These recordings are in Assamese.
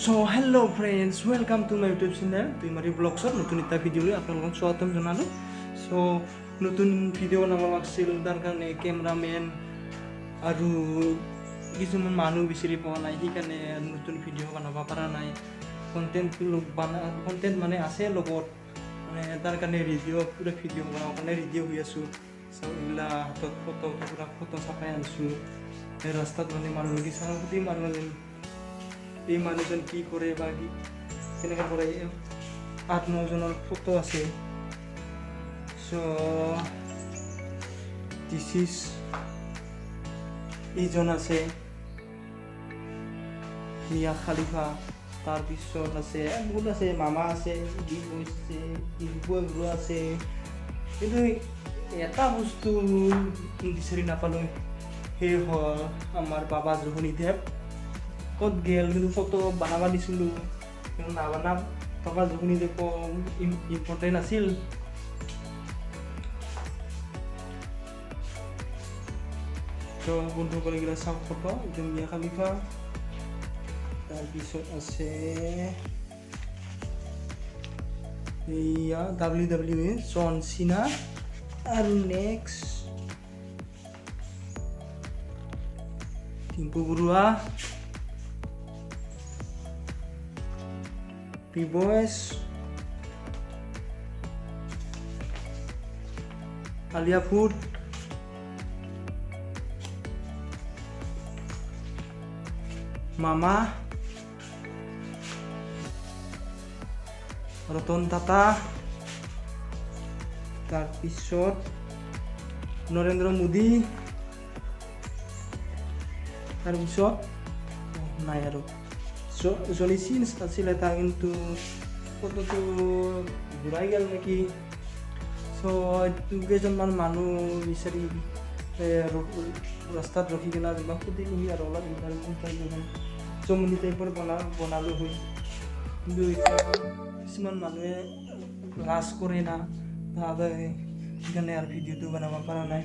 So hello friends, welcome to my YouTube channel. Tuimari Vlogsৰ নতুন এটা ভিডিঅ' লৈ আপোনালোকক স্বাগতম জনালোঁ। So নতুন ভিডিঅ' বনাব লাগিছিল, তাৰ কাৰণে কেমেৰামেন আৰু কিছুমান মানুহ বিচাৰি পোৱা নাই, সেইকাৰণে নতুন ভিডিঅ' বনাব পৰা নাই। কণ্টেণ্ট মানে আছে লগত, মানে তাৰ কাৰণে পুৰা ভিডিঅ' বনাবৰ কাৰণে ৰেডি হৈ আছোঁ। চ' এইগিলা হাতত ফটো চাপাই আনিছোঁ। এই ৰাস্তাত মানে মানুহ লাগি চাওঁ গোটেই মানুহ এই মানুহজন কি কৰে বা কি কেনেকৈ কৰে, 8-9 জনৰ ফটো আছে। চ' দিছ ইজ এইজন আছে মিয়া খালিফা, তাৰপিছত আছে বহুত আছে, মামা আছে, ইবু আছে। কিন্তু এটা বস্তু বিচাৰি নাপালোঁ, সেই হ'ল আমাৰ বাবা জহনীদেৱ। ক'ত গেল? কিন্তু ফটো বনাব দিছিলোঁ, কিন্তু নাবনাম। বাবা জহনীদেৱ ইম্পৰ্টেণ্ট আছিল। তো বন্ধুসকল এইগিলা চাওক ফটো, একদম মিয়া খালিফা। তাৰপিছত আছে এইয়া WWE জন চিনা, আৰু নেক্সট টিম্পু বৰুৱা, পিবয়েছ, আলিয়া ফুড, মামা, ৰতন টাটা, তাৰপিছত নৰেন্দ্ৰ মোদী, তাৰপিছত নাই আৰু জনি চিন্স আছিল এটা, কিন্তু ফটোটো ঘূৰাই গ'ল নেকি। চ' কেইজনমান মানুহ বিচাৰি ৰাস্তাত ৰখি কিনে কিবা সুধিলোহি আৰু অলপ ইণ্টাৰভিউ জমনি টাইপৰ বনালোঁ হয়। কিন্তু এতিয়া কিছুমান মানুহে লাজ কৰে না, সেইকাৰণে আৰু ভিডিঅ'টো বনাব পৰা নাই।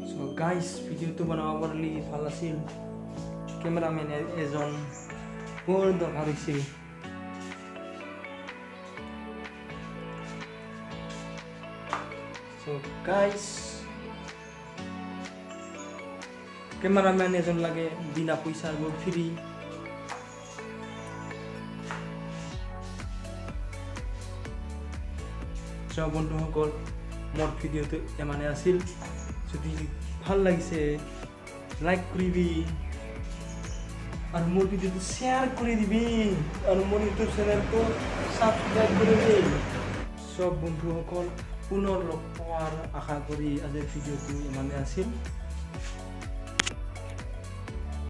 চ' গাইজ, ভিডিঅ'টো বনাব পাৰিলে ভাল আছিল। কেমেৰামেন এজন বৰ দৰকাৰ হৈছিল। চ' গাইজ, কেমেৰামেন এজন লাগে, বিনা পইচাৰ বৰ ফ্ৰী। চ' বন্ধুসকল, মোৰ ভিডিঅ'টো ইমানে আছিল। যদি ভাল লাগিছে লাইক কৰিবি আৰু মোৰ ভিডিঅ'টো শ্বেয়াৰ কৰি দিবি, আৰু মোৰ ইউটিউব চেনেলটো ছাবস্ক্ৰাইব কৰিবি। চব বন্ধুসকল, পুনৰ লগ পোৱাৰ আশা কৰি আজিৰ ভিডিঅ'টো ইমানে আছিল।